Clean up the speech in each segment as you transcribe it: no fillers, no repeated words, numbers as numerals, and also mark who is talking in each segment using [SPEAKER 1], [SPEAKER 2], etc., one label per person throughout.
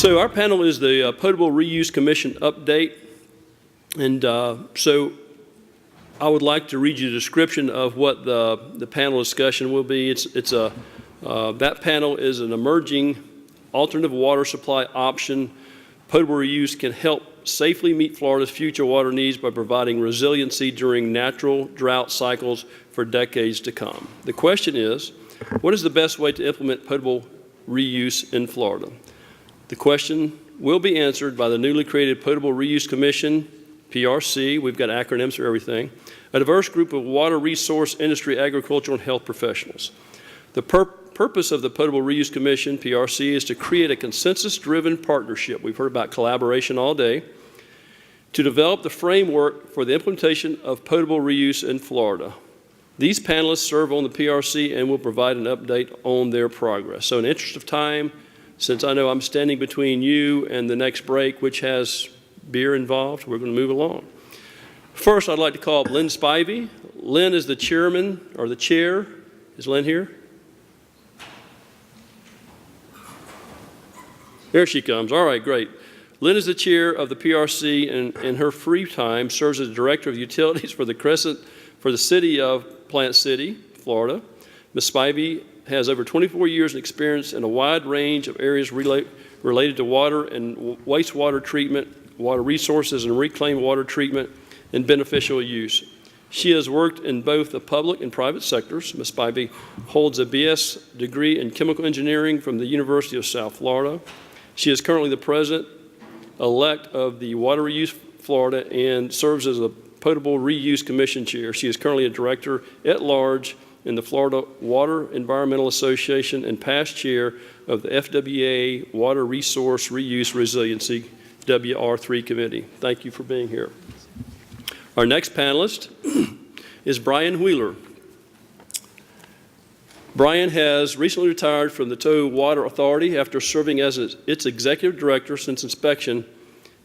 [SPEAKER 1] So our panel is the Potable Reuse Commission update. And so I would like to read you the description of what the panel discussion will be. That panel is an emerging alternative water supply option. Potable reuse can help safely meet Florida's future water needs by providing resiliency during natural drought cycles for decades to come. The question is, what is the best way to implement potable reuse in Florida? The question will be answered by the newly created Potable Reuse Commission, PRC, we've got acronyms for everything, a diverse group of water resource, industry, agricultural, and health professionals. The purpose of the Potable Reuse Commission, PRC, is to create a consensus-driven partnership, we've heard about collaboration all day, to develop the framework for the implementation of potable reuse in Florida. These panelists serve on the PRC and will provide an update on their progress. So in the interest of time, since I know I'm standing between you and the next break, which has beer involved, we're going to move along. First, I'd like to call up Lynn Spivey. Lynn is the chairman, or the chair. Is Lynn here? There she comes. All right, great. Lynn is the chair of the PRC and in her free time serves as director of utilities for the city of Plant City, Florida. Ms. Spivey has over 24 years of experience in a wide range of areas related to water and wastewater treatment, water resources and reclaimed water treatment, and beneficial use. She has worked in both the public and private sectors. Ms. Spivey holds a BS degree in chemical engineering from the University of South Florida. She is currently the president-elect of the Water Reuse Florida and serves as a Potable Reuse Commission chair. She is currently a director at large in the Florida Water Environmental Association and past chair of the FWA Water Resource Reuse Resiliency WR3 Committee. Thank you for being here. Our next panelist is Brian Wheeler. Brian has recently retired from the Tow Water Authority after serving as its executive director since inception,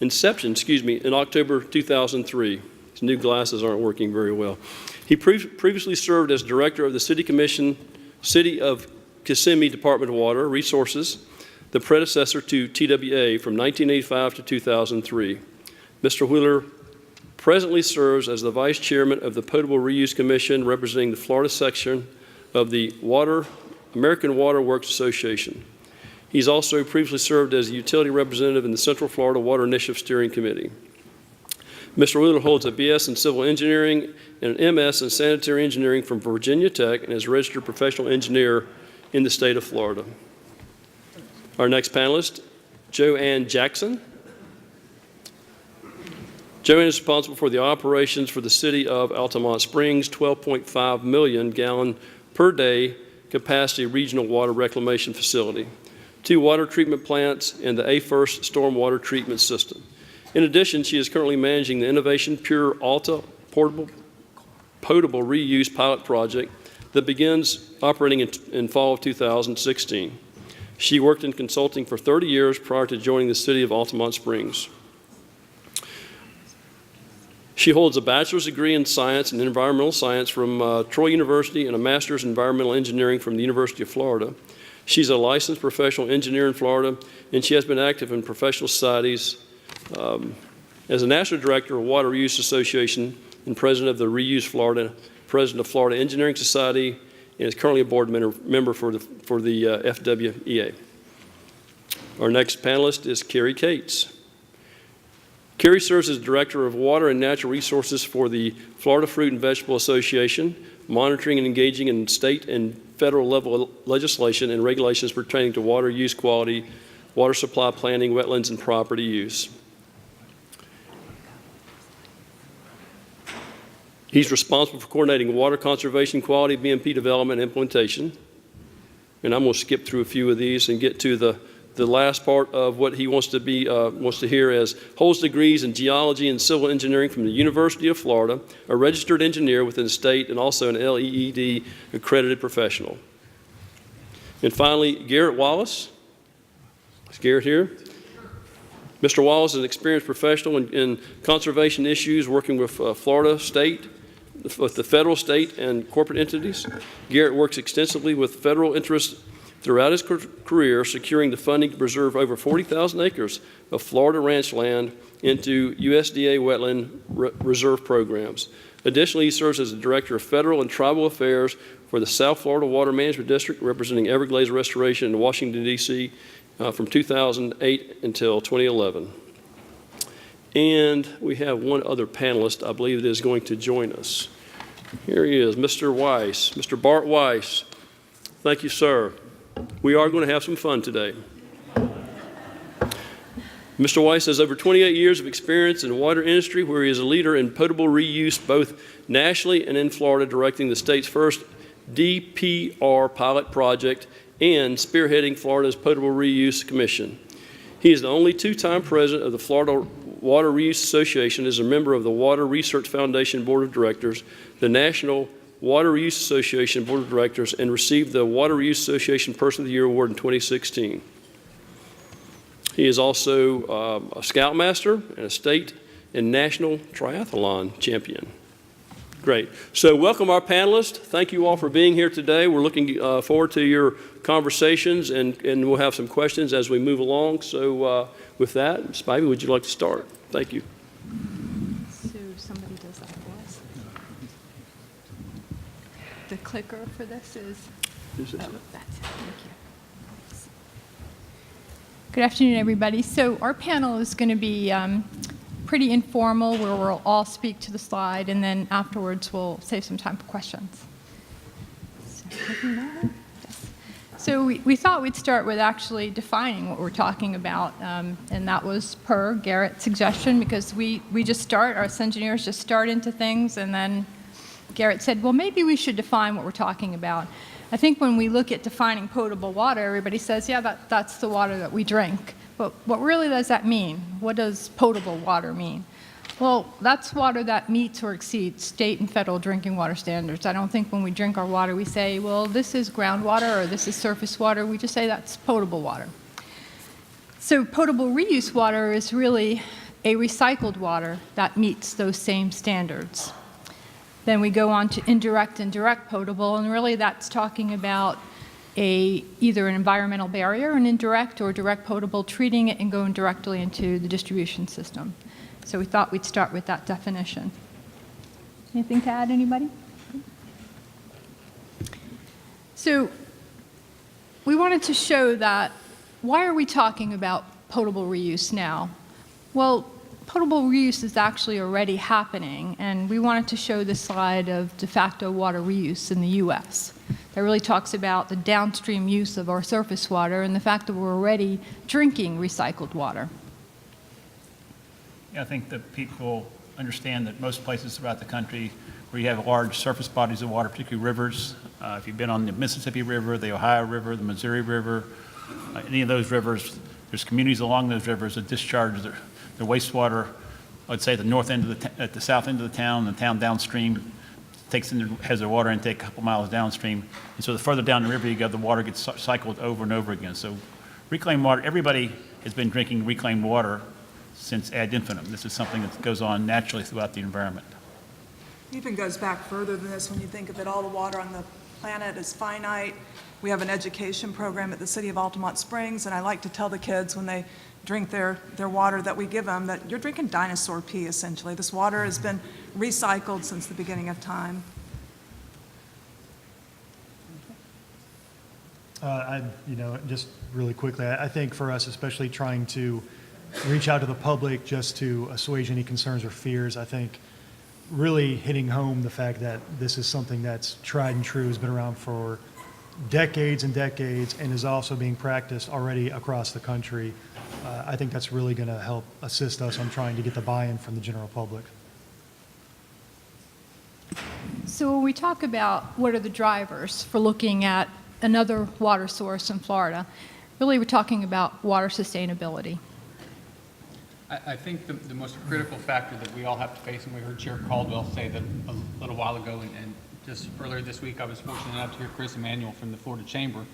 [SPEAKER 1] in October 2003. His new glasses aren't working very well. He previously served as director of the City of Kissimmee Department of Water Resources, the predecessor to TWA from 1985 to 2003. Mr. Wheeler presently serves as the vice chairman of the Potable Reuse Commission, representing the Florida section of the American Water Works Association. He's also previously served as a utility representative in the Central Florida Water Initiative Steering Committee. Mr. Wheeler holds a BS in Civil Engineering and an MS in Sanitary Engineering from Virginia Tech and is a registered professional engineer in the state of Florida. Our next panelist, Joanne Jackson. Joanne is responsible for the operations for the city of Altamont Springs' 12.5 million gallon per day capacity regional water reclamation facility, 2 water treatment plants, and the AFIRST stormwater treatment system. In addition, she is currently managing the Innovation Pure Alta Potable Reuse pilot project that begins operating in fall of 2016. She worked in consulting for 30 years prior to joining the city of Altamont Springs. She holds a bachelor's degree in science and environmental science from Troy University and a master's in environmental engineering from the University of Florida. She's a licensed professional engineer in Florida, and she has been active in professional societies as a national director of Water Reuse Association and president of the Reuse Florida, president of Florida Engineering Society, and is currently a board member for the FWEA. Our next panelist is Carrie Cates. Carrie serves as Director of Water and Natural Resources for the Florida Fruit and Vegetable Association, monitoring and engaging in state and federal level legislation and regulations pertaining to water use quality, water supply planning, wetlands, and property use. He's responsible for coordinating water conservation, quality, BMP development, and implementation. And I'm going to skip through a few of these and get to the last part of what he wants to hear as holds degrees in geology and civil engineering from the University of Florida, a registered engineer within the state, and also an LEED accredited professional. And finally, Garrett Wallace. Is Garrett here? Mr. Wallace is an experienced professional in conservation issues, working with Florida State, with the federal, state, and corporate entities. Garrett works extensively with federal interests throughout his career, securing the funding to preserve over 40,000 acres of Florida ranch land into USDA wetland reserve programs. Additionally, he serves as the Director of Federal and Tribal Affairs for the South Florida Water Management District, representing Everglades Restoration in Washington, D.C. From 2008 until 2011. And we have one other panelist, I believe, that is going to join us. Here he is, Mr. Weiss, Mr. Bart Weiss. Thank you, sir. We are going to have some fun today. Mr. Weiss has over 28 years of experience in the water industry, where he is a leader in potable reuse both nationally and in Florida, directing the state's first DPR pilot project and spearheading Florida's Potable Reuse Commission. He is the only two-time president of the Florida Water Reuse Association, is a member of the Water Research Foundation Board of Directors, the National Water Reuse Association Board of Directors, and received the Water Reuse Association Person of the Year Award in 2016. He is also a Scoutmaster and a state and national triathlon champion. Great. So welcome our panelists. Thank you all for being here today. We're looking forward to your conversations, and we'll have some questions as we move along. So with that, Ms. Spivey, would you like to start? Thank you.
[SPEAKER 2] So somebody does that for us. The clicker for this is, that's it. Thank you. Good afternoon, everybody. So our panel is going to be pretty informal, where we'll all speak to the slide, and then afterwards we'll save some time for questions. So we thought we'd start with actually defining what we're talking about, and that was per Garrett's suggestion, because we just start, us engineers just start into things, and then Garrett said, well, maybe we should define what we're talking about. I think when we look at defining potable water, everybody says, yeah, that's the water that we drink. But what really does that mean? What does potable water mean? Well, that's water that meets or exceeds state and federal drinking water standards. I don't think when we drink our water we say, well, this is groundwater or this is surface water. We just say that's potable water. So potable reuse water is really a recycled water that meets those same standards. Then we go on to indirect and direct potable, and really that's talking about either an environmental barrier, an indirect or direct potable, treating it and going directly into the distribution system. So we thought we'd start with that definition. Anything to add, anybody? So we wanted to show that, why are we talking about potable reuse now? Well, potable reuse is actually already happening, and we wanted to show this slide of de facto water reuse in the U.S. That really talks about the downstream use of our surface water and the fact that we're already drinking recycled water.
[SPEAKER 3] I think that people understand that most places throughout the country where you have large surface bodies of water, particularly rivers, if you've been on the Mississippi River, the Ohio River, the Missouri River, any of those rivers, there's communities along those rivers that discharge their wastewater, I'd say at the north end of at the south end of the town downstream has their water intake a couple miles downstream. And so the further down the river you go, the water gets cycled over and over again. So reclaimed water, everybody has been drinking reclaimed water since ad infinitum. This is something that goes on naturally throughout the environment.
[SPEAKER 4] It even goes back further than this when you think of it. All the water on the planet is finite. We have an education program at the City of Altamont Springs, and I like to tell the kids when they drink their water that we give them that you're drinking dinosaur pee, essentially. This water has been recycled since the beginning of time.
[SPEAKER 5] Just really quickly, I think for us, especially trying to reach out to the public just to assuage any concerns or fears, I think really hitting home the fact that this is something that's tried and true, has been around for decades and decades, and is also being practiced already across the country. I think that's really going to help assist us on trying to get the buy-in from the general public.
[SPEAKER 2] So when we talk about what are the drivers for looking at another water source in Florida, really we're talking about water sustainability.
[SPEAKER 6] I think the most critical factor that we all have to face, and we heard Chair Caldwell say that a little while ago, and just earlier this week I was fortunate enough to hear Chris Emanuel from the Florida Chamber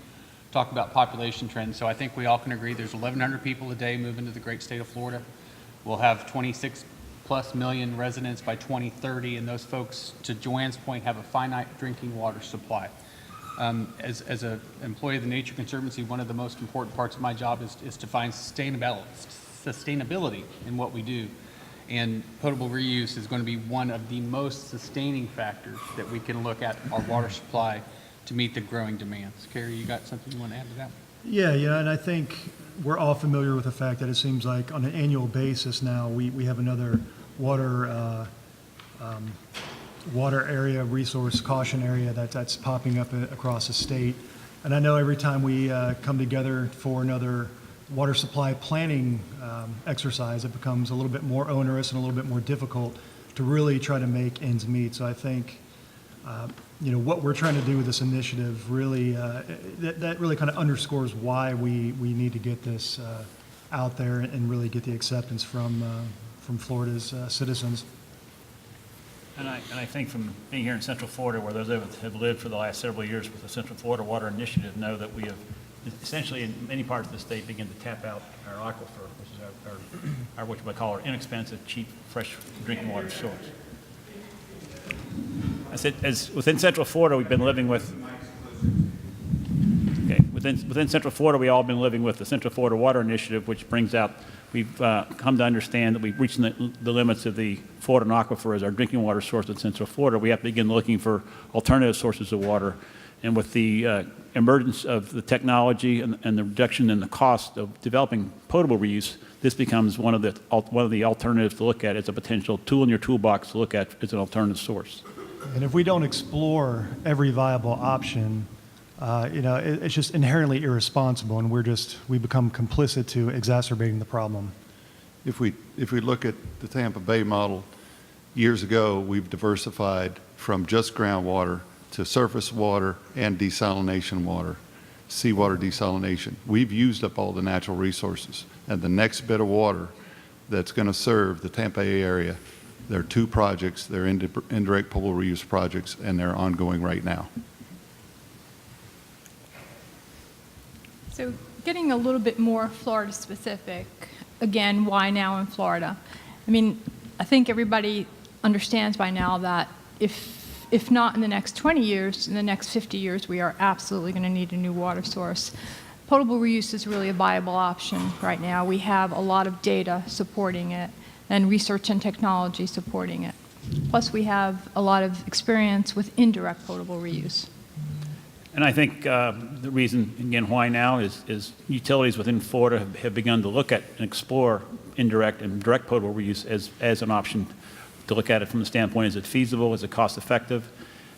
[SPEAKER 6] talk about population trends. So I think we all can agree there's 1,100 people a day moving to the great state of Florida. We'll have 26+ million residents by 2030, and those folks, to Joanne's point, have a finite drinking water supply. As an employee of the Nature Conservancy, one of the most important parts of my job is to find sustainability in what we do. And potable reuse is going to be one of the most sustaining factors that we can look at our water supply to meet the growing demands. Carrie, you got something you want to add to that?
[SPEAKER 5] Yeah, and I think we're all familiar with the fact that it seems like on an annual basis now, we have another water area, resource caution area that's popping up across the state. And I know every time we come together for another water supply planning exercise, it becomes a little bit more onerous and a little bit more difficult to really try to make ends meet. So I think what we're trying to do with this initiative really, that really kind of underscores why we need to get this out there and really get the acceptance from Florida's citizens.
[SPEAKER 3] And I think from being here in Central Florida, where those of us have lived for the last several years with the Central Florida Water Initiative, know that we have essentially in many parts of the state begin to tap out our aquifer, which is our what you might call our inexpensive, cheap, fresh drinking water source. I said, as within Central Florida, we've been living with. Okay, within Central Florida, we all been living with the Central Florida Water Initiative, which brings out. We've come to understand that we've reached the limits of the Florida aquifer as our drinking water source in Central Florida. We have to begin looking for alternative sources of water. And with the emergence of the technology and the reduction in the cost of developing potable reuse, this becomes one of the alternatives to look at as a potential tool in your toolbox to look at as an alternative source.
[SPEAKER 5] And if we don't explore every viable option, it's just inherently irresponsible, and we become complicit to exacerbating the problem.
[SPEAKER 7] If we look at the Tampa Bay model, years ago we've diversified from just groundwater to surface water and desalination water, seawater desalination. We've used up all the natural resources, and the next bit of water that's going to serve the Tampa Bay area, there are 2 projects. They're indirect potable reuse projects, and they're ongoing right now.
[SPEAKER 2] So getting a little bit more Florida specific, again, why now in Florida? I mean, I think everybody understands by now that if not in the next 20 years, in the next 50 years, we are absolutely going to need a new water source. Potable reuse is really a viable option right now. We have a lot of data supporting it and research and technology supporting it. Plus, we have a lot of experience with indirect potable reuse.
[SPEAKER 3] And I think the reason, again, why now is utilities within Florida have begun to look at and explore indirect and direct potable reuse as an option to look at it from the standpoint, is it feasible, is it cost effective?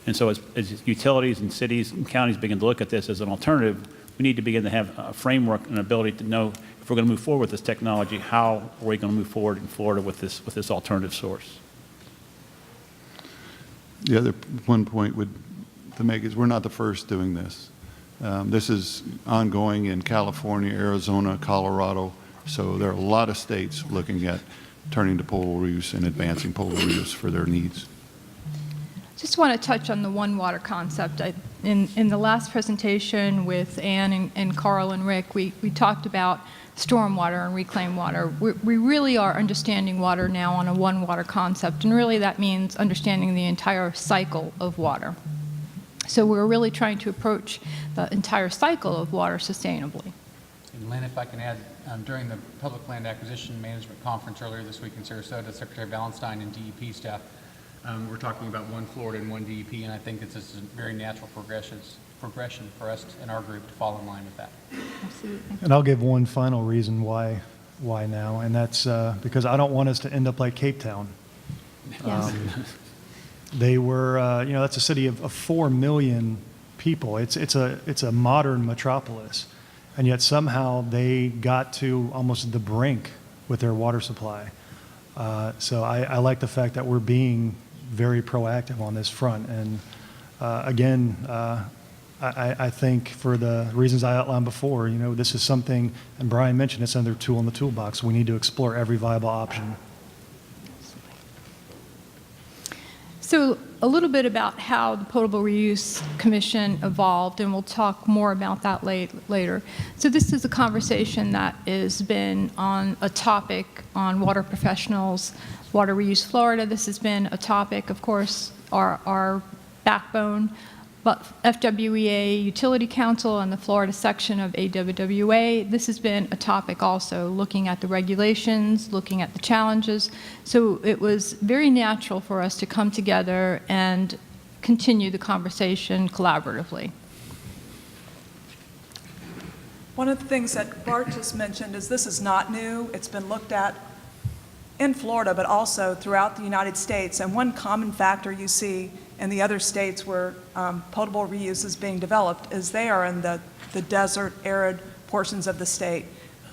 [SPEAKER 3] And so as utilities and cities and counties begin to look at this as an alternative, we need to begin to have a framework and ability to know if we're going to move forward with this technology, how are we going to move forward in Florida with this alternative source?
[SPEAKER 7] The other one point to make is we're not the first doing this. This is ongoing in California, Arizona, Colorado. So there are a lot of states looking at turning to potable reuse and advancing potable reuse for their needs.
[SPEAKER 2] Just want to touch on the one water concept. In the last presentation with Ann and Carl and Rick, we talked about stormwater and reclaimed water. We really are understanding water now on a one water concept, and really that means understanding the entire cycle of water. So we're really trying to approach the entire cycle of water sustainably.
[SPEAKER 6] And Lynn, if I can add, during the Public Land Acquisition Management Conference earlier this week in Sarasota, Secretary Ballenstein and DEP staff we're talking about one Florida and one DEP, and I think it's just a very natural progression for us in our group to fall in line with that.
[SPEAKER 2] Absolutely.
[SPEAKER 5] And I'll give one final reason why now, and that's because I don't want us to end up like Cape Town.
[SPEAKER 2] Yes.
[SPEAKER 5] They were, that's a city of 4 million people. It's a modern metropolis, and yet somehow they got to almost the brink with their water supply. So I like the fact that we're being very proactive on this front. And again, I think for the reasons I outlined before, this is something, and Brian mentioned it's another tool in the toolbox. We need to explore every viable option.
[SPEAKER 2] So a little bit about how the Potable Reuse Commission evolved, and we'll talk more about that later. So this is a conversation that has been on a topic on Water Professionals, Water Reuse Florida. This has been a topic, of course, our backbone. FWEA Utility Council and the Florida section of AWWA. This has been a topic also, looking at the regulations, looking at the challenges. So it was very natural for us to come together and continue the conversation collaboratively.
[SPEAKER 4] One of the things that Bart just mentioned is this is not new. It's been looked at in Florida, but also throughout the United States. And one common factor you see in the other states where potable reuse is being developed is they are in the desert, arid portions of the state.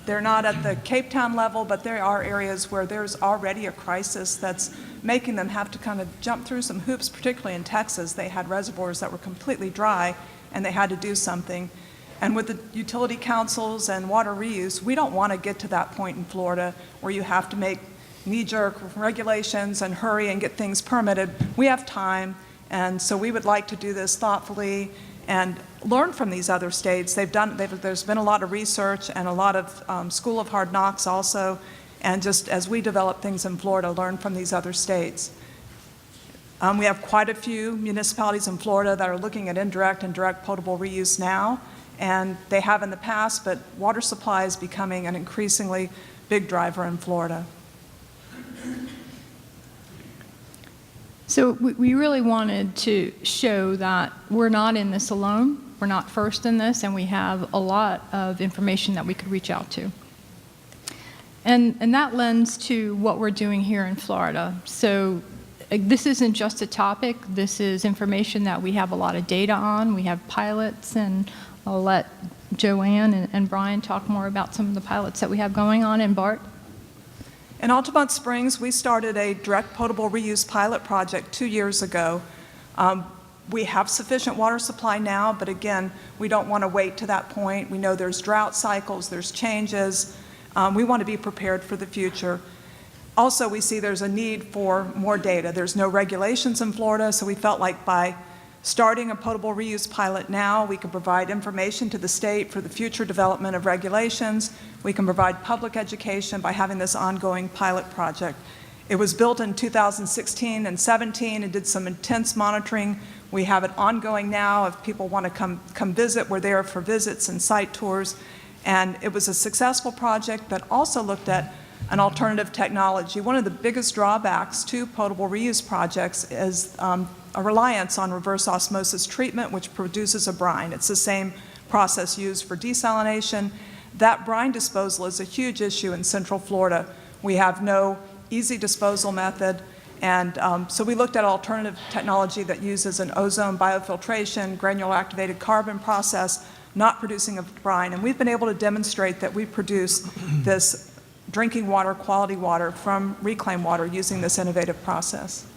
[SPEAKER 4] They're not at the Cape Town level, but there are areas where there's already a crisis that's making them have to kind of jump through some hoops, particularly in Texas. They had reservoirs that were completely dry, and they had to do something. And with the utility councils and water reuse, we don't want to get to that point in Florida where you have to make knee-jerk regulations and hurry and get things permitted. We have time, and so we would like to do this thoughtfully and learn from these other states. There's been a lot of research and a lot of School of Hard Knocks also, and just as we develop things in Florida, learn from these other states. We have quite a few municipalities in Florida that are looking at indirect and direct potable reuse now, and they have in the past, but water supply is becoming an increasingly big driver in Florida.
[SPEAKER 2] So we really wanted to show that we're not in this alone, we're not first in this, and we have a lot of information that we could reach out to. And that lends to what we're doing here in Florida. So this isn't just a topic, this is information that we have a lot of data on. We have pilots, and I'll let Joanne and Brian talk more about some of the pilots that we have going on, and Bart.
[SPEAKER 4] In Altamont Springs, we started a direct potable reuse pilot project 2 years ago. We have sufficient water supply now, but again, we don't want to wait to that point. We know there's drought cycles, there's changes. We want to be prepared for the future. Also, we see there's a need for more data. There's no regulations in Florida, so we felt like by starting a potable reuse pilot now, we can provide information to the state for the future development of regulations. We can provide public education by having this ongoing pilot project. It was built in 2016 and 17 and did some intense monitoring. We have it ongoing now. If people want to come visit, we're there for visits and site tours. And it was a successful project that also looked at an alternative technology. One of the biggest drawbacks to potable reuse projects is a reliance on reverse osmosis treatment, which produces a brine. It's the same process used for desalination. That brine disposal is a huge issue in Central Florida. We have no easy disposal method, and so we looked at alternative technology that uses an ozone biofiltration, granular activated carbon process, not producing a brine, and we've been able to demonstrate that we produce this drinking water, quality water from reclaimed water using this innovative process.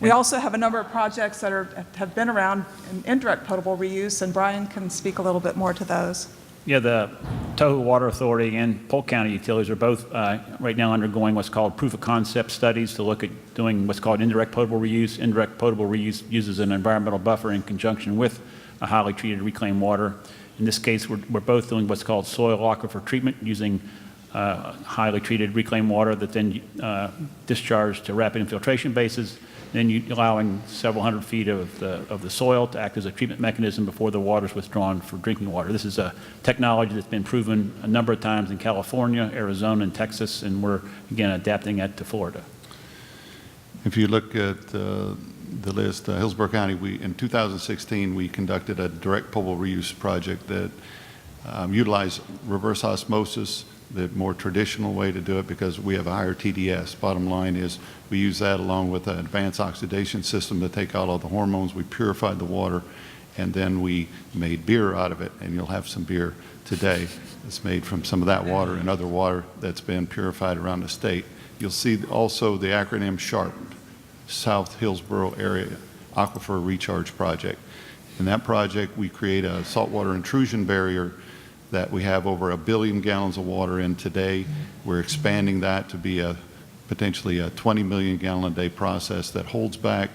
[SPEAKER 4] We also have a number of projects that have been around in indirect potable reuse, and Brian can speak a little bit more to those.
[SPEAKER 3] Yeah, the Toho Water Authority and Polk County Utilities are both right now undergoing what's called proof of concept studies to look at doing what's called indirect potable reuse. Indirect potable reuse uses an environmental buffer in conjunction with a highly treated reclaimed water. In this case, we're both doing what's called soil aquifer treatment using highly treated reclaimed water that then discharged to rapid infiltration bases, then allowing several hundred feet of the soil to act as a treatment mechanism before the water is withdrawn for drinking water. This is a technology that's been proven a number of times in California, Arizona, and Texas, and we're, again, adapting it to Florida.
[SPEAKER 7] If you look at the list, Hillsborough County, in 2016, we conducted a direct potable reuse project that utilized reverse osmosis, the more traditional way to do it because we have a higher TDS. Bottom line is we use that along with an advanced oxidation system to take out all the hormones. We purified the water, and then we made beer out of it, and you'll have some beer today that's made from some of that water and other water that's been purified around the state. You'll see also the acronym SHARP, South Hillsborough Area Aquifer Recharge Project. In that project, we create a saltwater intrusion barrier that we have over 1 billion gallons of water in today. We're expanding that to be potentially a 20 million gallon a day process that holds back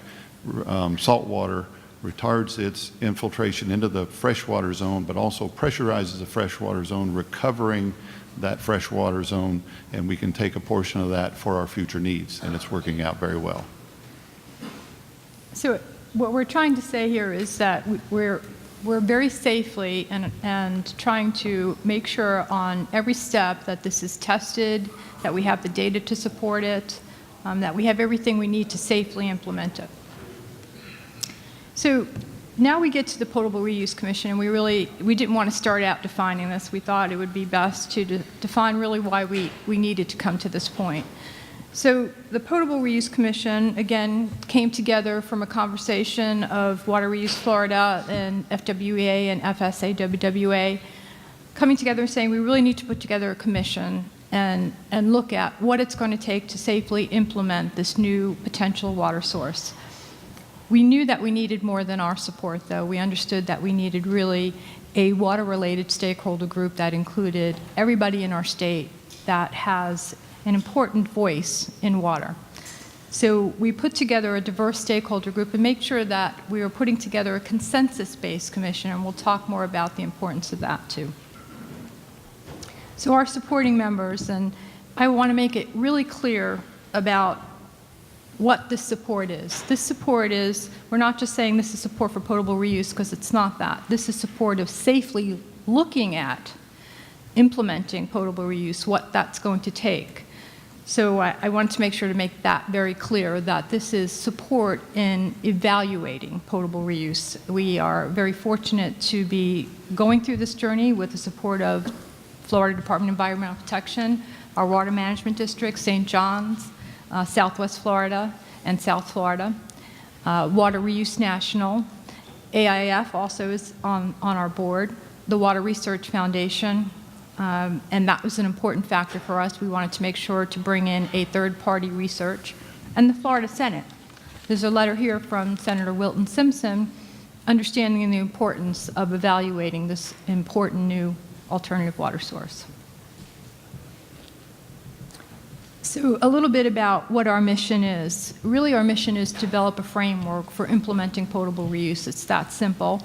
[SPEAKER 7] salt water, retards its infiltration into the freshwater zone, but also pressurizes the freshwater zone, recovering that freshwater zone, and we can take a portion of that for our future needs, and it's working out very well.
[SPEAKER 2] So what we're trying to say here is that we're very safely and trying to make sure on every step that this is tested, that we have the data to support it, that we have everything we need to safely implement it. So now we get to the Potable Reuse Commission, and we didn't want to start out defining this. We thought it would be best to define really why we needed to come to this point. So the Potable Reuse Commission, again, came together from a conversation of Water Reuse Florida and FWEA and FSA-WWA, coming together and saying we really need to put together a commission and look at what it's going to take to safely implement this new potential water source. We knew that we needed more than our support, though. We understood that we needed really a water-related stakeholder group that included everybody in our state that has an important voice in water. So we put together a diverse stakeholder group and make sure that we are putting together a consensus-based commission, and we'll talk more about the importance of that too. So our supporting members, and I want to make it really clear about what this support is. This support is, we're not just saying this is support for potable reuse, because it's not that. This is support of safely looking at implementing potable reuse, what that's going to take. So I wanted to make sure to make that very clear, that this is support in evaluating potable reuse. We are very fortunate to be going through this journey with the support of Florida Department of Environmental Protection, our water management district, St. John's, Southwest Florida, and South Florida. Water Reuse National, AIF also is on our board, the Water Research Foundation, and that was an important factor for us. We wanted to make sure to bring in a third-party research. And the Florida Senate. There's a letter here from Senator Wilton Simpson understanding the importance of evaluating this important new alternative water source. So a little bit about what our mission is. Really, our mission is to develop a framework for implementing potable reuse. It's that simple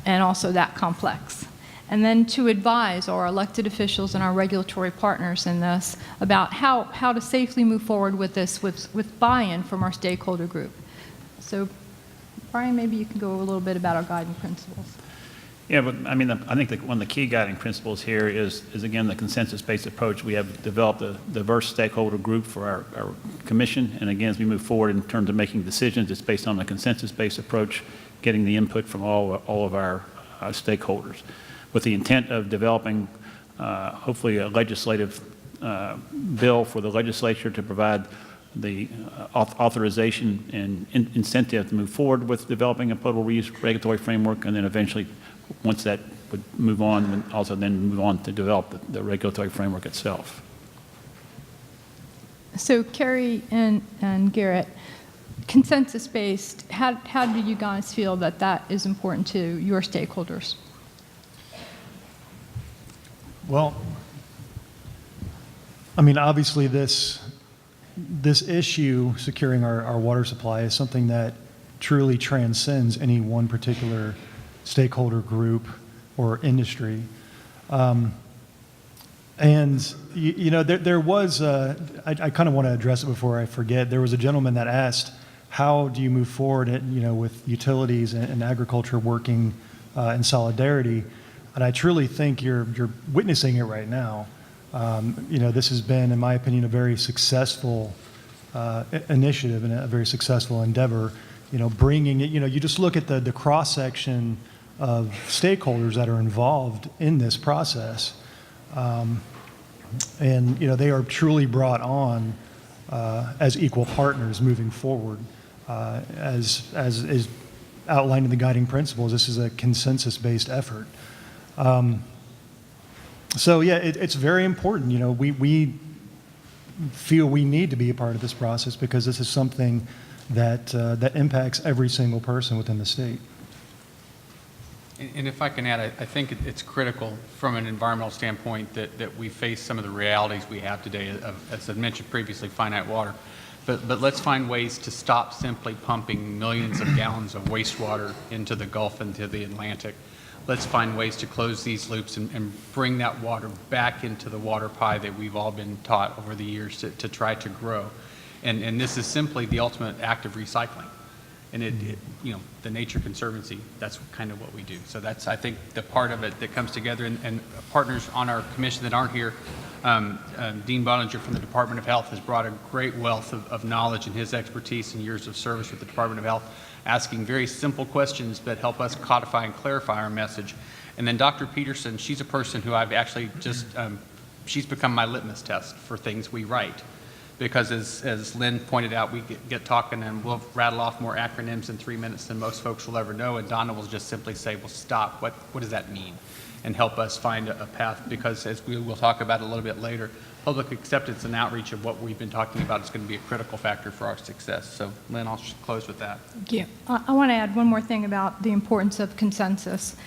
[SPEAKER 2] and also that complex. And then to advise our elected officials and our regulatory partners in this about how to safely move forward with this with buy-in from our stakeholder group. So, Brian, maybe you can go a little bit about our guiding principles.
[SPEAKER 3] Yeah, but I mean, I think that one of the key guiding principles here is again, the consensus-based approach. We have developed a diverse stakeholder group for our commission, and again, as we move forward in terms of making decisions, it's based on a consensus-based approach, getting the input from all of our stakeholders, with the intent of developing, hopefully, a legislative bill for the legislature to provide the authorization and incentive to move forward with developing a potable reuse regulatory framework, and then eventually, once that would move on, also then move on to develop the regulatory framework itself.
[SPEAKER 2] So Carrie and Garrett, consensus-based, how do you guys feel that that is important to your stakeholders?
[SPEAKER 5] Well, I mean, obviously this issue, securing our water supply, is something that truly transcends any one particular stakeholder group or industry. And, you know, there was, I kind of want to address it before I forget, there was a gentleman that asked, how do you move forward, with utilities and agriculture working in solidarity? And I truly think you're witnessing it right now. This has been, in my opinion, a very successful initiative and a very successful endeavor. Bringing it, you just look at the cross-section of stakeholders that are involved in this process. And, they are truly brought on as equal partners moving forward. As is outlined in the guiding principles, this is a consensus-based effort. So yeah, it's very important. We feel we need to be a part of this process because this is something that impacts every single person within the state.
[SPEAKER 6] And if I can add, I think it's critical from an environmental standpoint that we face some of the realities we have today of, as I mentioned previously, finite water. But let's find ways to stop simply pumping millions of gallons of wastewater into the Gulf and to the Atlantic. Let's find ways to close these loops and bring that water back into the water pie that we've all been taught over the years to try to grow. And this is simply the ultimate act of recycling. And the Nature Conservancy, that's kind of what we do. So that's, I think, the part of it that comes together, and partners on our commission that aren't here. Dean Bollinger from the Department of Health has brought a great wealth of knowledge and his expertise and years of service with the Department of Health, asking very simple questions that help us codify and clarify our message. And then Dr. Peterson, she's a person who I've actually just, she's become my litmus test for things we write. Because as Lynn pointed out, we get talking and we'll rattle off more acronyms in 3 minutes than most folks will ever know, and Donna will just simply say, well, stop, what does that mean? And help us find a path, because as we will talk about a little bit later, public acceptance and outreach of what we've been talking about is going to be a critical factor for our success. So Lynn, I'll close with that.
[SPEAKER 2] Thank you. I want to add one more thing about the importance of consensus.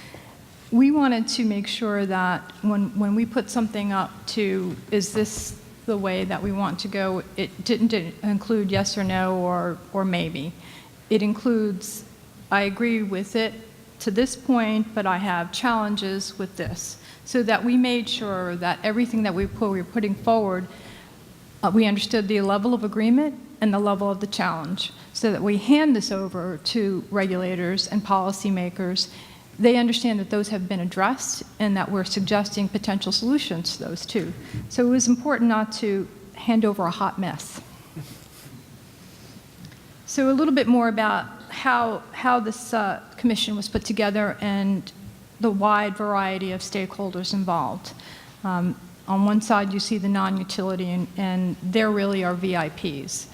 [SPEAKER 2] We wanted to make sure that when we put something up to, is this the way that we want to go, it didn't include yes or no or maybe. It includes, I agree with it to this point, but I have challenges with this. So that we made sure that everything that we were putting forward, we understood the level of agreement and the level of the challenge, so that we hand this over to regulators and policymakers. They understand that those have been addressed and that we're suggesting potential solutions to those too. So it was important not to hand over a hot mess. So a little bit more about how this commission was put together and the wide variety of stakeholders involved. On one side, you see the non-utility, and they're really our VIPs.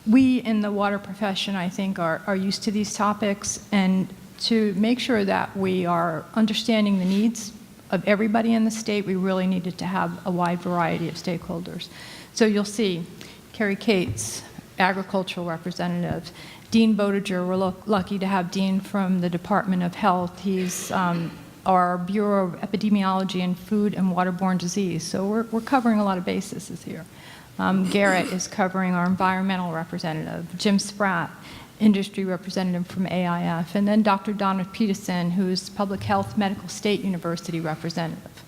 [SPEAKER 2] We in the water profession, I think, are used to these topics, and to make sure that we are understanding the needs of everybody in the state, we really needed to have a wide variety of stakeholders. So you'll see Carrie Cates, agricultural representative, Dean Boetiger. We're lucky to have Dean from the Department of Health. He's our Bureau of Epidemiology and Food and Waterborne Disease. So we're covering a lot of bases here. Garrett is covering our environmental representative, Jim Spratt, industry representative from AIF, and then Dr. Donna Peterson, who's Public Health Medical State University representative.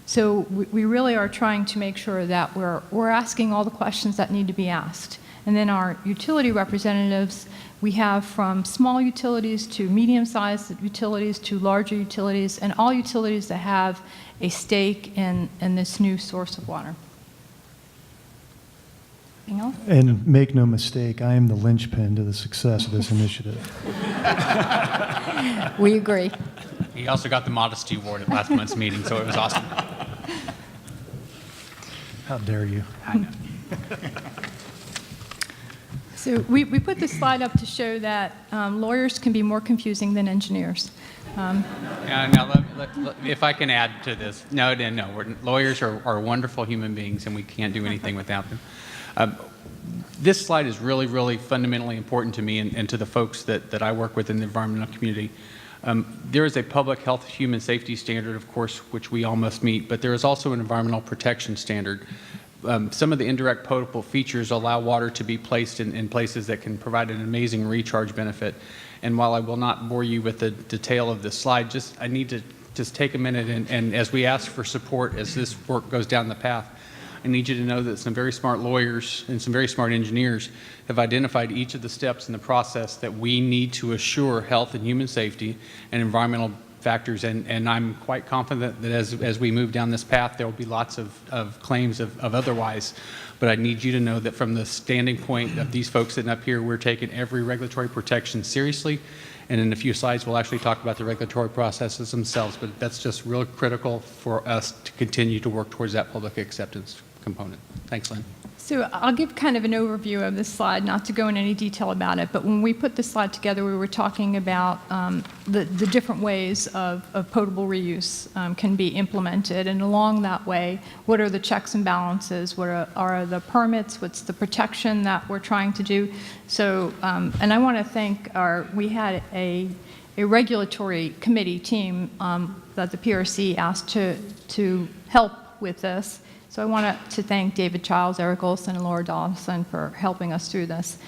[SPEAKER 2] So we really are trying to make sure that we're asking all the questions that need to be asked. And then our utility representatives, we have from small utilities to medium-sized utilities to larger utilities, and all utilities that have a stake in this new source of water. Anything else?
[SPEAKER 5] And make no mistake, I am the linchpin to the success of this initiative.
[SPEAKER 2] We agree.
[SPEAKER 6] He also got the Modesty Award at last month's meeting, so it was awesome.
[SPEAKER 5] How dare you?
[SPEAKER 6] I know.
[SPEAKER 2] So we put this slide up to show that lawyers can be more confusing than engineers.
[SPEAKER 6] Now, if I can add to this. No. Lawyers are wonderful human beings, and we can't do anything without them. This slide is really, really fundamentally important to me and to the folks that I work with in the environmental community. There is a public health human safety standard, of course, which we all must meet, but there is also an environmental protection standard. Some of the indirect potable features allow water to be placed in places that can provide an amazing recharge benefit. And while I will not bore you with the detail of this slide, I need to just take a minute and as we ask for support as this work goes down the path, I need you to know that some very smart lawyers and some very smart engineers have identified each of the steps in the process that we need to assure health and human safety and environmental factors, and I'm quite confident that as we move down this path, there will be lots of claims of otherwise. But I need you to know that from the standing point of these folks sitting up here, we're taking every regulatory protection seriously, and in a few slides, we'll actually talk about the regulatory processes themselves, but that's just real critical for us to continue to work towards that public acceptance component. Thanks, Lynn.
[SPEAKER 2] So I'll give kind of an overview of this slide, not to go in any detail about it, but when we put this slide together, we were talking about the different ways of potable reuse can be implemented, and along that way, what are the checks and balances, what are the permits, what's the protection that we're trying to do. So, and I want to thank we had a regulatory committee team that the PRC asked to help with this. So I want to thank David Childs, Eric Olson, and Laura Dawson for helping us through this.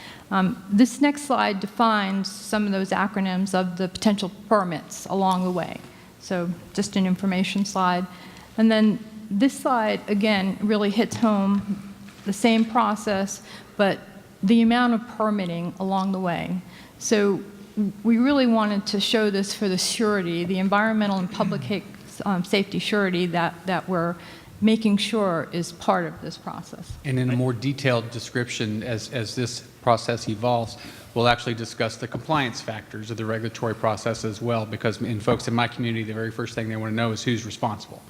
[SPEAKER 2] This next slide defines some of those acronyms of the potential permits along the way. So just an information slide. And then this slide, again, really hits home the same process, but the amount of permitting along the way. So we really wanted to show this for the surety, the environmental and public safety surety that we're making sure is part of this process.
[SPEAKER 6] And in a more detailed description, as this process evolves, we'll actually discuss the compliance factors of the regulatory process as well, because in folks in my community, the very first thing they want to know is who's responsible.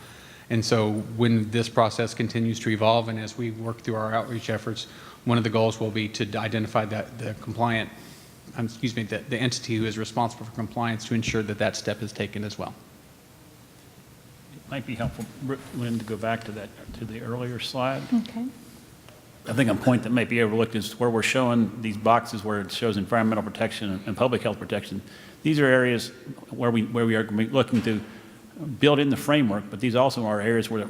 [SPEAKER 6] And so when this process continues to evolve and as we work through our outreach efforts, one of the goals will be to identify the compliant, the entity who is responsible for compliance to ensure that that step is taken as well.
[SPEAKER 3] Might be helpful, Lynn, to go back to the earlier slide.
[SPEAKER 2] Okay.
[SPEAKER 3] I think a point that might be overlooked is where we're showing these boxes where it shows environmental protection and public health protection. These are areas where we are looking to build in the framework, but these also are areas where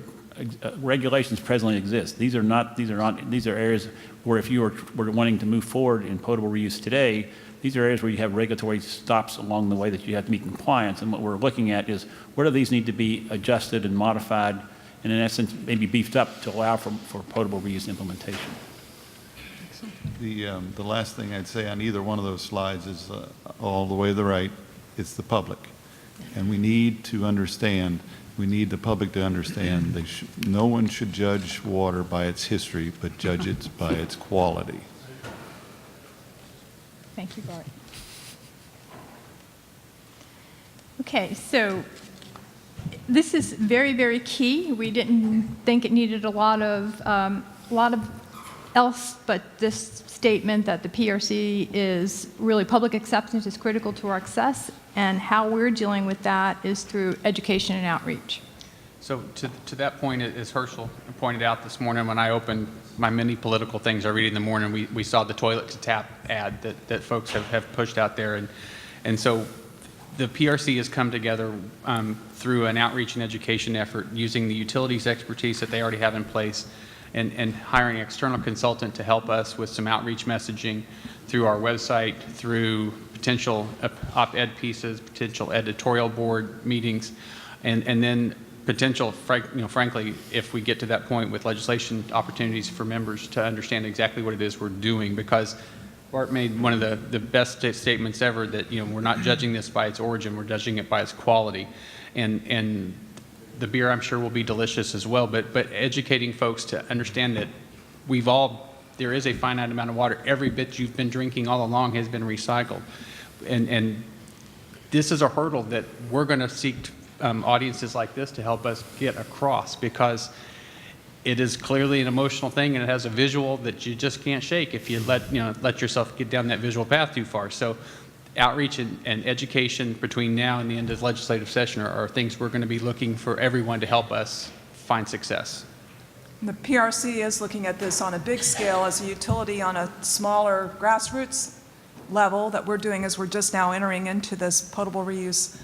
[SPEAKER 3] regulations presently exist. These are areas where if you were wanting to move forward in potable reuse today, these are areas where you have regulatory stops along the way that you have to meet compliance. And what we're looking at is where do these need to be adjusted and modified, and in essence, maybe beefed up to allow for potable reuse implementation.
[SPEAKER 7] The last thing I'd say on either one of those slides is all the way to the right, it's the public. And we need to understand, we need the public to understand, no one should judge water by its history, but judge it by its quality.
[SPEAKER 2] Thank you, Bart. Okay, so this is very, very key. We didn't think it needed a lot of else, but this statement that the PRC is really public acceptance is critical to our success, and how we're dealing with that is through education and outreach.
[SPEAKER 6] So to that point, as Herschel pointed out this morning, when I opened my many political things I read in the morning, we saw the toilet to tap ad that folks have pushed out there. And so the PRC has come together through an outreach and education effort using the utilities expertise that they already have in place and hiring an external consultant to help us with some outreach messaging through our website, through potential op-ed pieces, potential editorial board meetings, and then potential, frankly, if we get to that point with legislation opportunities for members to understand exactly what it is we're doing, because Bart made one of the best statements ever that, we're not judging this by its origin, we're judging it by its quality. And the beer, I'm sure, will be delicious as well, but educating folks to understand that there is a finite amount of water. Every bit you've been drinking all along has been recycled. And this is a hurdle that we're going to seek audiences like this to help us get across, because it is clearly an emotional thing and it has a visual that you just can't shake if you let yourself get down that visual path too far. So outreach and education between now and the end of the legislative session are things we're going to be looking for everyone to help us find success.
[SPEAKER 4] The PRC is looking at this on a big scale as a utility on a smaller grassroots level that we're doing as we're just now entering into this potable reuse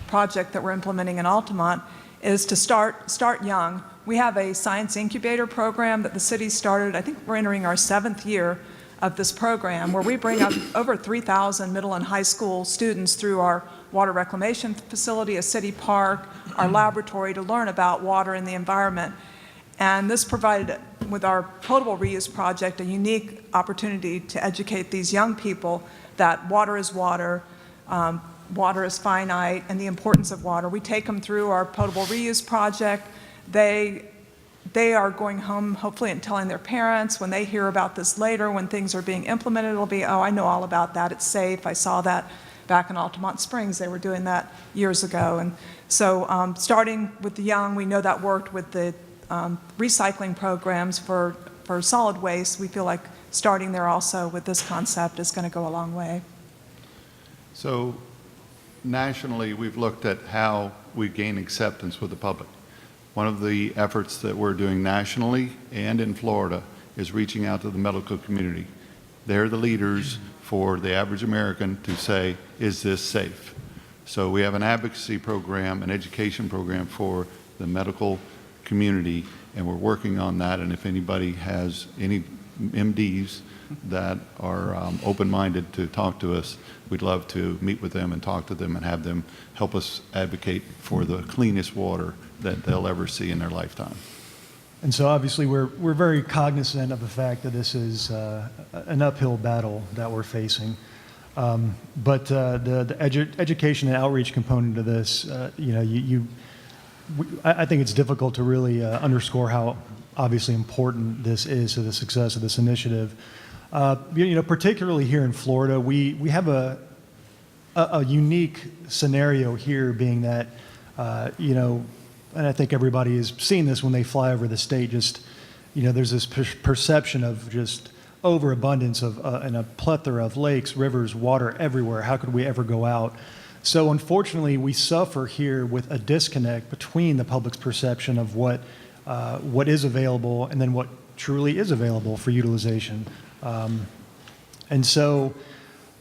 [SPEAKER 4] project that we're implementing in Altamont, is to start young. We have a science incubator program that the city started. I think we're entering our 7th year of this program, where we bring up over 3,000 middle and high school students through our water reclamation facility, a city park, our laboratory, to learn about water and the environment. And this provided, with our potable reuse project, a unique opportunity to educate these young people that water is water, water is finite, and the importance of water. We take them through our potable reuse project. They are going home, hopefully, and telling their parents. When they hear about this later, when things are being implemented, it'll be, oh, I know all about that. It's safe. I saw that back in Altamont Springs. They were doing that years ago. And so starting with the young, we know that worked with the recycling programs for solid waste. We feel like starting there also with this concept is going to go a long way.
[SPEAKER 7] So nationally, we've looked at how we gain acceptance with the public. One of the efforts that we're doing nationally and in Florida is reaching out to the medical community. They're the leaders for the average American to say, is this safe? So we have an advocacy program, an education program for the medical community, and we're working on that. And if anybody has any MDs that are open-minded to talk to us, we'd love to meet with them and talk to them and have them help us advocate for the cleanest water that they'll ever see in their lifetime.
[SPEAKER 5] And so obviously we're very cognizant of the fact that this is an uphill battle that we're facing. But the education and outreach component of this, I think it's difficult to really underscore how obviously important this is to the success of this initiative. Particularly here in Florida, we have a unique scenario here, being that, and I think everybody has seen this when they fly over the state, there's this perception of just overabundance of and a plethora of lakes, rivers, water everywhere. How could we ever go out? So unfortunately, we suffer here with a disconnect between the public's perception of what is available and then what truly is available for utilization. And so,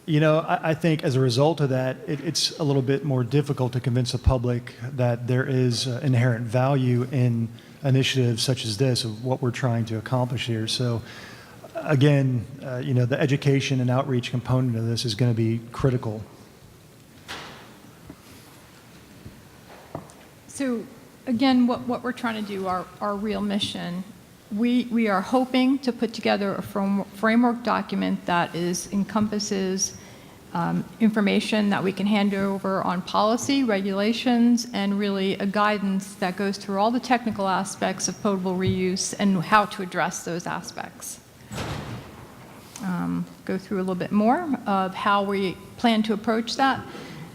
[SPEAKER 5] I think as a result of that, it's a little bit more difficult to convince the public that there is inherent value in initiatives such as this, of what we're trying to accomplish here. So again, the education and outreach component of this is going to be critical.
[SPEAKER 2] So again, what we're trying to do, our real mission, we are hoping to put together a framework document that encompasses information that we can hand over on policy, regulations, and really a guidance that goes through all the technical aspects of potable reuse and how to address those aspects. Go through a little bit more of how we plan to approach that.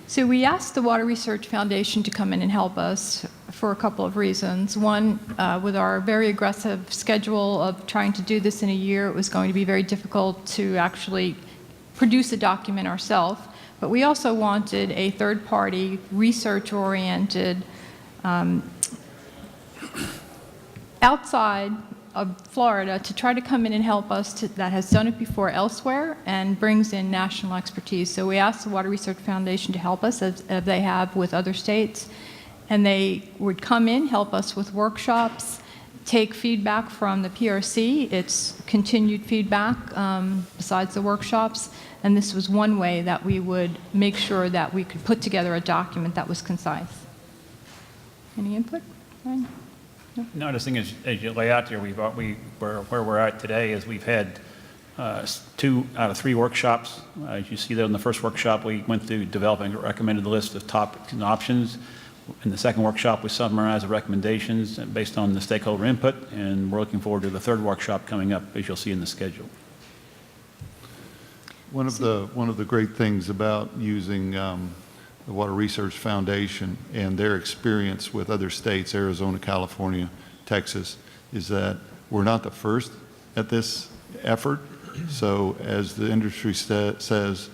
[SPEAKER 2] So we asked the Water Research Foundation to come in and help us for a couple of reasons. One, with our very aggressive schedule of trying to do this in a year, it was going to be very difficult to actually produce a document ourselves. But we also wanted a third-party, research-oriented, outside of Florida to try to come in and help us that has done it before elsewhere and brings in national expertise. So we asked the Water Research Foundation to help us, as they have with other states. And they would come in, help us with workshops, take feedback from the PRC. It's continued feedback besides the workshops. And this was one way that we would make sure that we could put together a document that was concise. Any input? Ryan?
[SPEAKER 3] No, I just think as you lay out there, where we're at today is we've had 2 out of 3 workshops. As you see there in the first workshop, we went through developing a recommended list of topics and options. In the second workshop, we summarized the recommendations based on the stakeholder input, and we're looking forward to the third workshop coming up, as you'll see in the schedule.
[SPEAKER 7] One of the great things about using the Water Research Foundation and their experience with other states, Arizona, California, Texas, is that we're not the first at this effort. So as the industry says,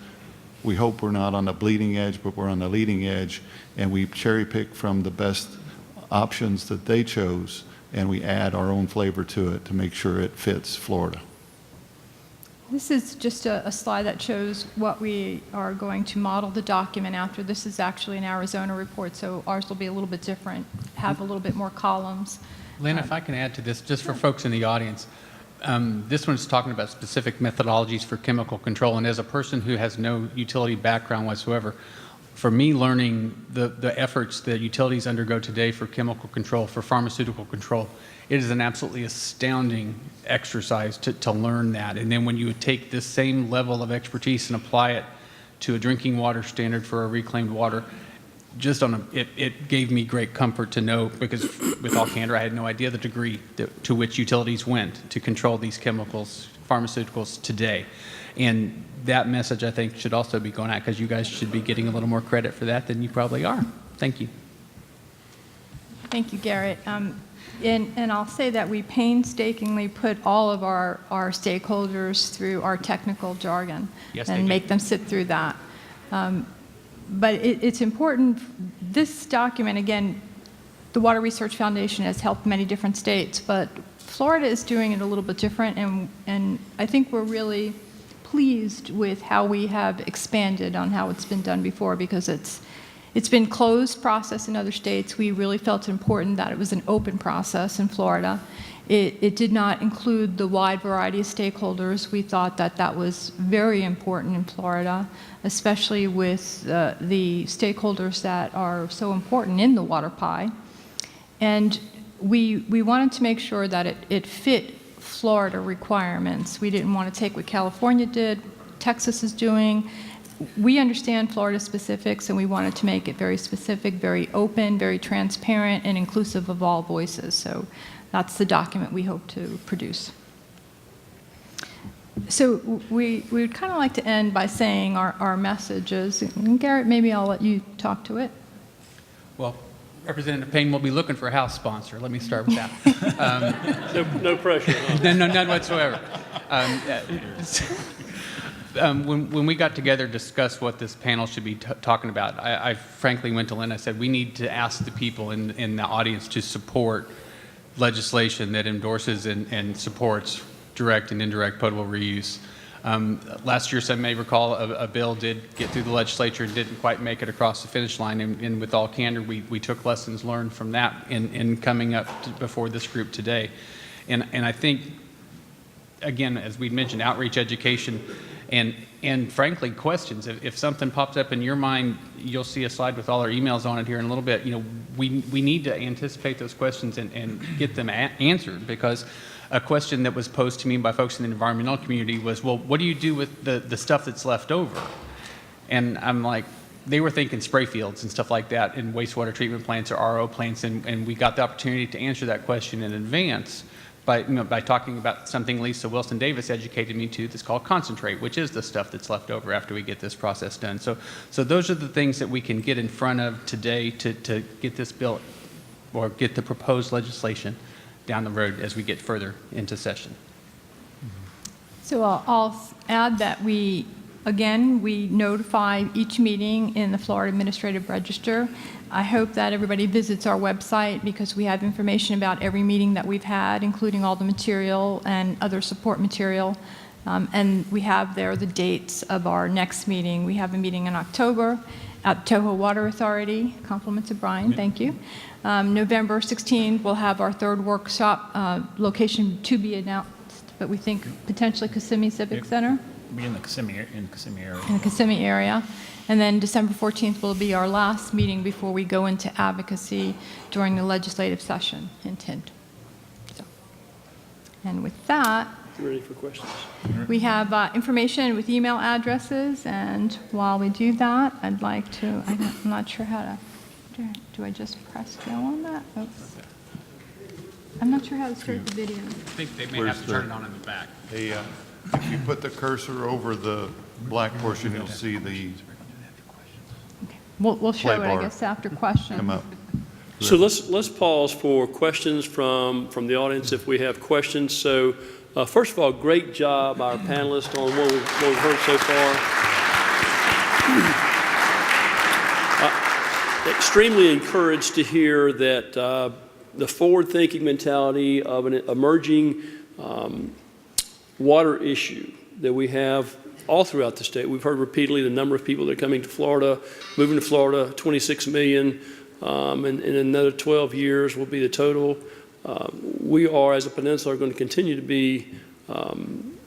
[SPEAKER 7] we hope we're not on the bleeding edge, but we're on the leading edge, and we cherry pick from the best options that they chose, and we add our own flavor to it to make sure it fits Florida.
[SPEAKER 2] This is just a slide that shows what we are going to model the document after. This is actually an Arizona report, so ours will be a little bit different, have a little bit more columns.
[SPEAKER 6] Lynn, if I can add to this, just for folks in the audience, this one's talking about specific methodologies for chemical control, and as a person who has no utility background whatsoever, for me, learning the efforts that utilities undergo today for chemical control, for pharmaceutical control, it is an absolutely astounding exercise to learn that. And then when you take this same level of expertise and apply it to a drinking water standard for a reclaimed water, just it gave me great comfort to know, because with all candor, I had no idea the degree to which utilities went to control these chemicals, pharmaceuticals today. And that message, I think, should also be going out, because you guys should be getting a little more credit for that than you probably are. Thank you.
[SPEAKER 2] Thank you, Garrett. And I'll say that we painstakingly put all of our stakeholders through our technical jargon,
[SPEAKER 6] Yes,
[SPEAKER 2] and make them sit through that. But it's important, this document, again, the Water Research Foundation has helped many different states, but Florida is doing it a little bit different, and I think we're really pleased with how we have expanded on how it's been done before, because it's been closed process in other states. We really felt it important that it was an open process in Florida. It did not include the wide variety of stakeholders. We thought that that was very important in Florida, especially with the stakeholders that are so important in the water pie. And we wanted to make sure that it fit Florida requirements. We didn't want to take what California did, Texas is doing. We understand Florida specifics, and we wanted to make it very specific, very open, very transparent, and inclusive of all voices. So that's the document we hope to produce. So we would kind of like to end by saying our messages. And Garrett, maybe I'll let you talk to it.
[SPEAKER 6] Well, Representative Payne will be looking for a House sponsor. Let me start with that.
[SPEAKER 1] No pressure, huh?
[SPEAKER 6] No, none whatsoever. When we got together to discuss what this panel should be talking about, I frankly went to Lynn. I said, we need to ask the people in the audience to support legislation that endorses and supports direct and indirect potable reuse. Last year, some may recall, a bill did get through the legislature and didn't quite make it across the finish line. And with all candor, we took lessons learned from that in coming up before this group today. And I think, again, as we mentioned, outreach, education, and frankly, questions. If something pops up in your mind, you'll see a slide with all our emails on it here in a little bit. You know, we need to anticipate those questions and get them answered, because a question that was posed to me by folks in the environmental community was, well, what do you do with the stuff that's left over? And I'm like, they were thinking spray fields and stuff like that in wastewater treatment plants or RO plants, and we got the opportunity to answer that question in advance by talking about something Lisa Wilson Davis educated me to that's called concentrate, which is the stuff that's left over after we get this process done. So those are the things that we can get in front of today to get this bill or get the proposed legislation down the road as we get further into session.
[SPEAKER 2] So I'll add that we notify each meeting in the Florida Administrative Register. I hope that everybody visits our website, because we have information about every meeting that we've had, including all the material and other support material. And we have there the dates of our next meeting. We have a meeting in October at Toho Water Authority. Compliments of Brian, thank you. November 16th, we'll have our third workshop, location to be announced, but we think potentially Kissimmee Civic Center.
[SPEAKER 3] Be in the Kissimmee area.
[SPEAKER 2] In the Kissimmee area. And then December 14th will be our last meeting before we go into advocacy during the legislative session in Tint. So, and with that,
[SPEAKER 1] Ready for questions?
[SPEAKER 2] we have information with email addresses, and while we do that, I'd like to, I'm not sure how to, do I just press go on that? Oops. I'm not sure how to start the video.
[SPEAKER 6] I think they may
[SPEAKER 7] Where's
[SPEAKER 6] have to turn it on in the back.
[SPEAKER 7] Hey, if you put the cursor over the black portion, you'll see the
[SPEAKER 2] Okay. We'll show it,
[SPEAKER 7] Play
[SPEAKER 2] I
[SPEAKER 7] bar.
[SPEAKER 2] guess, after questions.
[SPEAKER 7] come up.
[SPEAKER 1] So let's pause for questions from the audience if we have questions. So first of all, great job, our panelists, on what we've heard so far. Extremely encouraged to hear that the forward-thinking mentality of an emerging water issue that we have all throughout the state. We've heard repeatedly the number of people that are coming to Florida, moving to Florida, 26 million, and in another 12 years will be the total. We are, as a peninsula, going to continue to be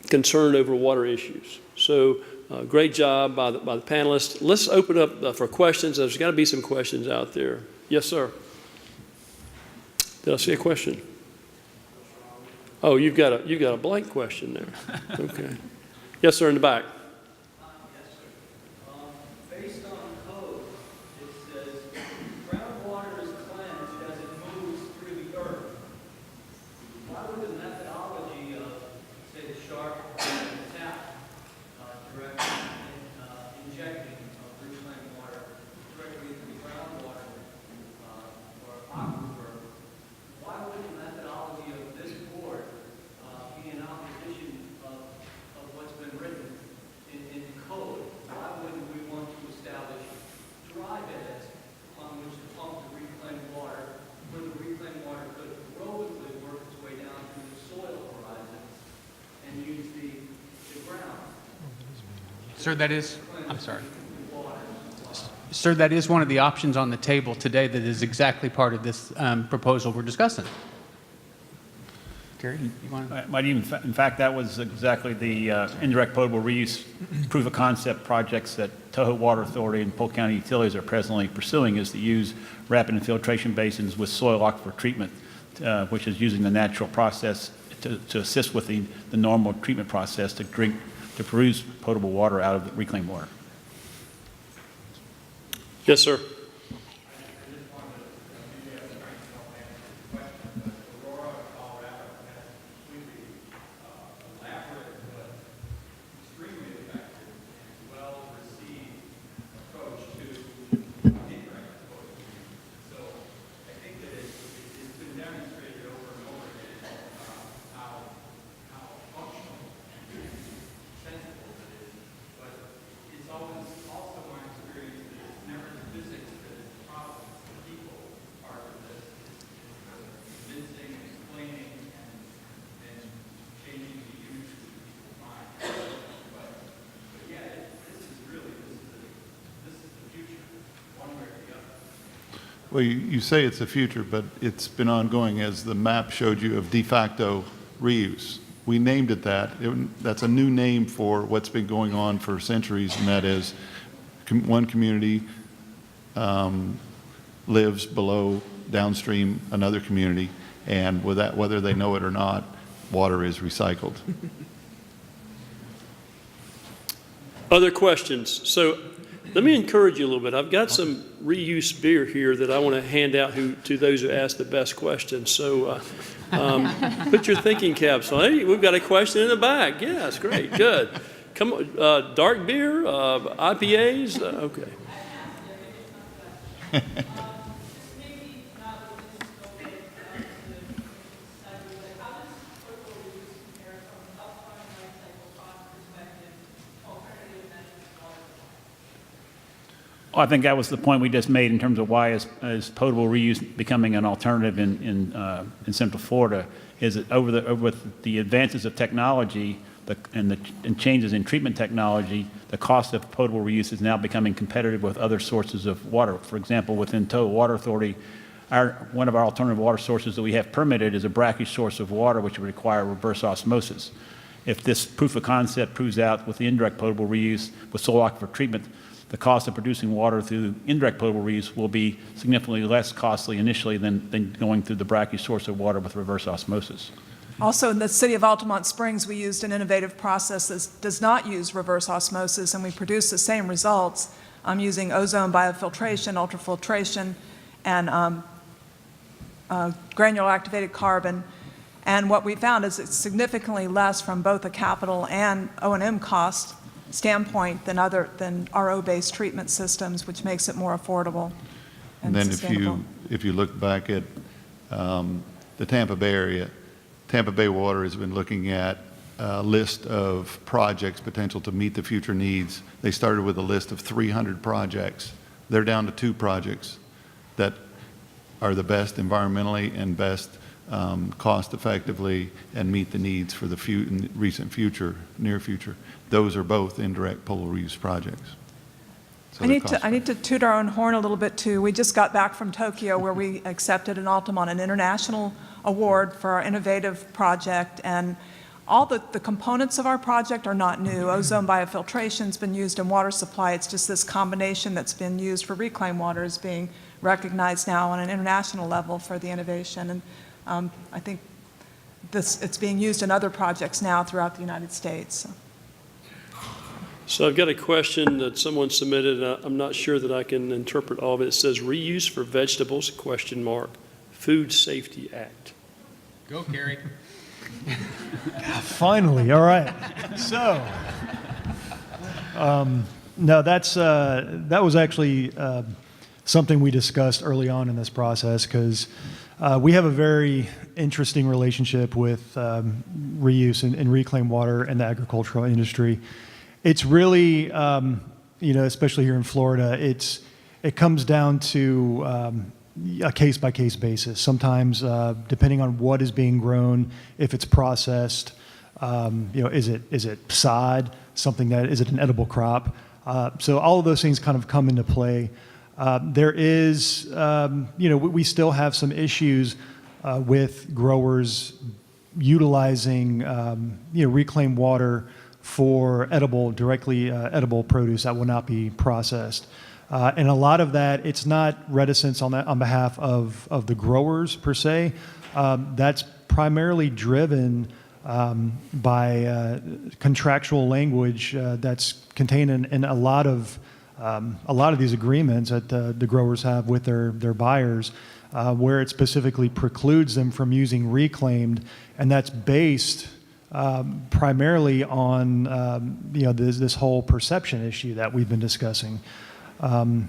[SPEAKER 1] concerned over water issues. So great job by the panelists. Let's open up for questions. There's got to be some questions out there. Yes, sir. Did I see a question? Oh, you've got a blank question there. Okay. Yes, sir, in the back.
[SPEAKER 8] Based on code, it says groundwater is cleansed as it moves through the earth. Why would the methodology of, say, the shark and the tap direct injecting of reclaimed water directly into the groundwater or aquifer, why would the methodology of this board be in opposition of what's been written in code? Why wouldn't we want to establish dry beds on which to pump the reclaimed water, where the reclaimed water could aerobically work its way down through the soil horizon and use the ground?
[SPEAKER 6] Sir, I'm sorry. Sir, that is one of the options on the table today that is exactly part of this proposal we're discussing. Gary, you want to?
[SPEAKER 3] In fact, that was exactly the indirect potable reuse proof of concept projects that Toho Water Authority and Polk County Utilities are presently pursuing, is to use rapid infiltration basins with soil aquifer treatment which is using the natural process to assist with the normal treatment process to produce potable water out of the reclaimed water.
[SPEAKER 1] Yes, sir.
[SPEAKER 7] Well, you say it's the future, but it's been ongoing, as the map showed you, of de facto reuse. We named it that. That's a new name for what's been going on for centuries, and that is one community lives below, downstream, another community, and with that, whether they know it or not, water is recycled.
[SPEAKER 1] Other questions? So let me encourage you a little bit. I've got some reuse beer here that I want to hand out to those who ask the best questions. So put your thinking caps on. Hey, we've got a question in the back. Yes, great, good. Come on, dark beer, IPAs, okay.
[SPEAKER 3] I think that was the point we just made in terms of why is potable reuse becoming an alternative in Central Florida, is that with the advances of technology and changes in treatment technology, the cost of potable reuse is now becoming competitive with other sources of water. For example, within Total Water Authority, one of our alternative water sources that we have permitted is a brackish source of water, which would require reverse osmosis. If this proof of concept proves out with the indirect potable reuse with soil aquifer treatment, the cost of producing water through indirect potable reuse will be significantly less costly initially than going through the brackish source of water with reverse osmosis.
[SPEAKER 4] Also, in the city of Altamont Springs, we used an innovative process that does not use reverse osmosis, and we produce the same results using ozone biofiltration, ultrafiltration, and granular activated carbon. And what we found is it's significantly less from both a capital and O&M cost standpoint than RO-based treatment systems, which makes it more affordable and
[SPEAKER 7] then
[SPEAKER 4] sustainable.
[SPEAKER 7] if you look back at the Tampa Bay area, Tampa Bay Water has been looking at a list of projects potential to meet the future needs. They started with a list of 300 projects. They're down to 2 projects that are the best environmentally and best cost effectively and meet the needs for the recent future, near future. Those are both indirect potable reuse projects. So
[SPEAKER 4] I need to toot our own horn a little bit too. We just got back from Tokyo, where we accepted in Altamont an international award for our innovative project, and all the components of our project are not new. Ozone biofiltration's been used in water supply. It's just this combination that's been used for reclaimed water is being recognized now on an international level for the innovation. And I think it's being used in other projects now throughout the United States.
[SPEAKER 1] So I've got a question that someone submitted. I'm not sure that I can interpret all of it. It says reuse for vegetables, ? Food Safety Act.
[SPEAKER 6] Go, Carrie.
[SPEAKER 5] Finally, all right. So, no, that was actually something we discussed early on in this process, because we have a very interesting relationship with reuse and reclaimed water in the agricultural industry. It's really, especially here in Florida, it comes down to a case-by-case basis. Sometimes, depending on what is being grown, if it's processed, is it sod, is it an edible crop? So all of those things kind of come into play. There is, we still have some issues with growers utilizing, reclaimed water for edible produce that will not be processed. And a lot of that, it's not reticence on behalf of the growers per se. That's primarily driven by contractual language that's contained in a lot of these agreements that the growers have with their buyers, where it specifically precludes them from using reclaimed, and that's based primarily on this whole perception issue that we've been discussing. And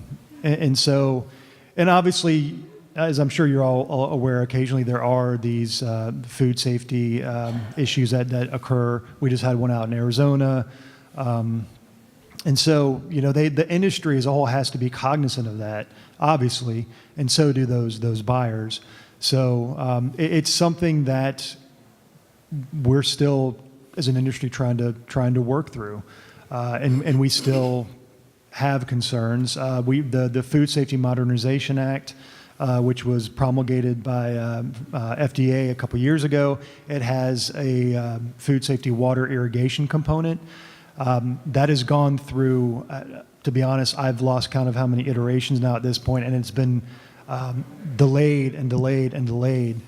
[SPEAKER 5] obviously, as I'm sure you're all aware, occasionally there are these food safety issues that occur. We just had one out in Arizona. And so, the industry as a whole has to be cognizant of that, obviously, and so do those buyers. So it's something that we're still, as an industry, trying to work through, and we still have concerns. The Food Safety Modernization Act, which was promulgated by FDA a couple years ago, it has a food safety water irrigation component. That has gone through, to be honest, I've lost count of how many iterations now at this point, and it's been delayed and delayed and delayed.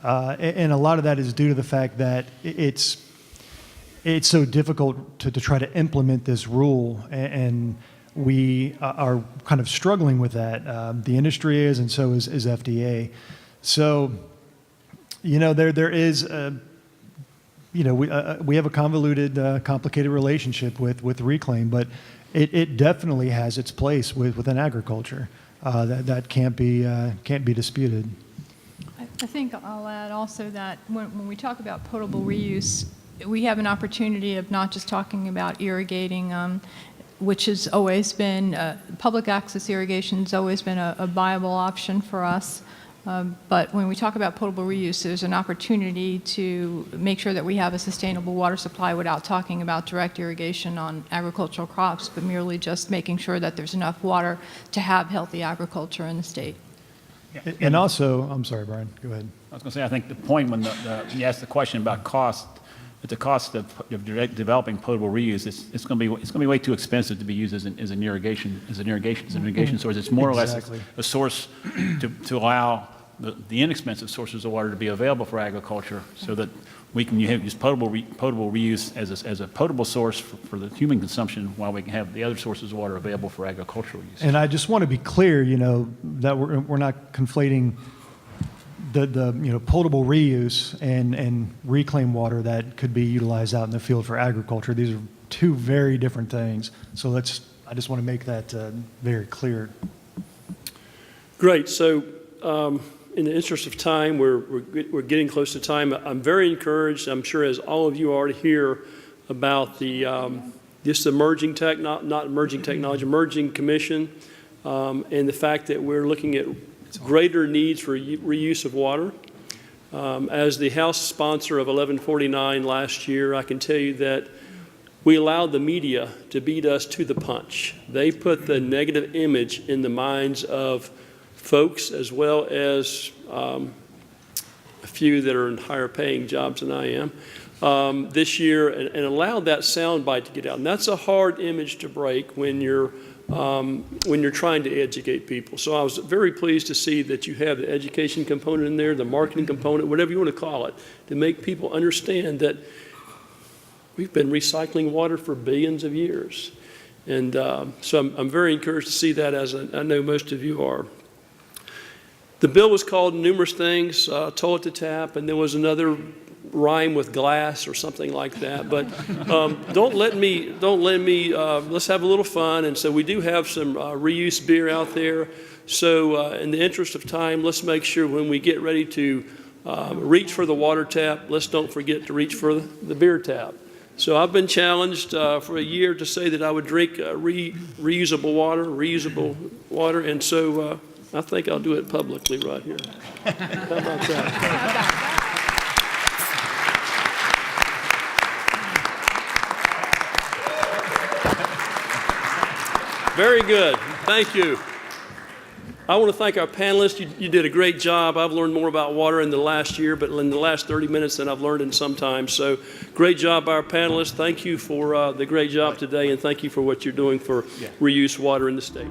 [SPEAKER 5] And a lot of that is due to the fact that it's so difficult to try to implement this rule, and we are kind of struggling with that. The industry is, and so is FDA. So, there is we have a convoluted, complicated relationship with reclaim, but it definitely has its place within agriculture. That can't be disputed.
[SPEAKER 2] I think I'll add also that when we talk about potable reuse, we have an opportunity of not just talking about irrigating, which has always been, public access irrigation has always been a viable option for us. But when we talk about potable reuse, there's an opportunity to make sure that we have a sustainable water supply without talking about direct irrigation on agricultural crops, but merely just making sure that there's enough water to have healthy agriculture in the state.
[SPEAKER 5] And also, I'm sorry, Brian, go ahead.
[SPEAKER 3] I was going to say, I think the point when you asked the question about cost, that the cost of developing potable reuse, it's going to be way too expensive to be used as an irrigation source. It's more or less a source to allow the inexpensive sources of water to be available for agriculture, so that we can use potable reuse as a potable source for the human consumption, while we can have the other sources of water available for agricultural use.
[SPEAKER 5] And I just want to be clear, that we're not conflating the potable reuse and reclaimed water that could be utilized out in the field for agriculture. These are two very different things. So I just want to make that very clear.
[SPEAKER 1] Great. So in the interest of time, we're getting close to time. I'm very encouraged, I'm sure as all of you are, to hear about this emerging emerging commission, and the fact that we're looking at greater needs for reuse of water. As the House sponsor of 1149 last year, I can tell you that we allowed the media to beat us to the punch. They put the negative image in the minds of folks, as well as a few that are in higher paying jobs than I am, this year, and allowed that soundbite to get out. And that's a hard image to break when you're trying to educate people. So I was very pleased to see that you have the education component in there, the marketing component, whatever you want to call it, to make people understand that we've been recycling water for billions of years. And so I'm very encouraged to see that, as I know most of you are. The bill was called numerous things, toilet to tap, and there was another rhyme with glass or something like that. But let's have a little fun. And so we do have some reuse beer out there. So in the interest of time, let's make sure when we get ready to reach for the water tap, let's don't forget to reach for the beer tap. So I've been challenged for a year to say that I would drink reusable water, and so I think I'll do it publicly right here. How about that? Very good. Thank you. I want to thank our panelists. You did a great job. I've learned more about water in the last year, but in the last 30 minutes than I've learned in some time. So great job by our panelists. Thank you for the great job today, and thank you for what you're doing for reuse water in the state.